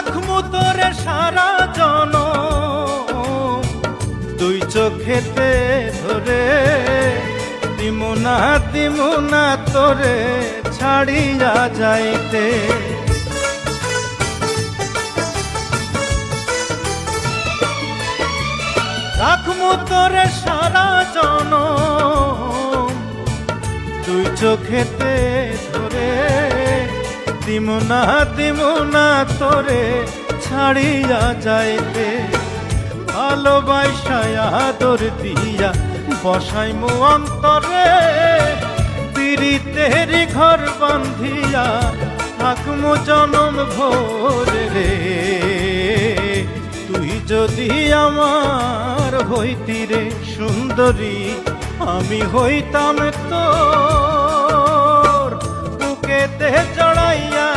রাখমু তোরে সারা জনম দুই চোখেতে ধরে, দিমু না তোরে ছাড়িয়া যাইতে। রাখমু তোরে সারা জনম দুই চোখেতে ধরে, দিমু না তোরে ছাড়িয়া যাইতে। ভালোবাসায় আদর দিয়া বসাইমু অন্তরে, পিরিতের ঘর বান্ধিয়া থাকমু জনম ভোরে রে। তুই যদি আমার হইতি রে সুন্দরী, আমি হইতাম তোর বুকেতে জড়াইয়া।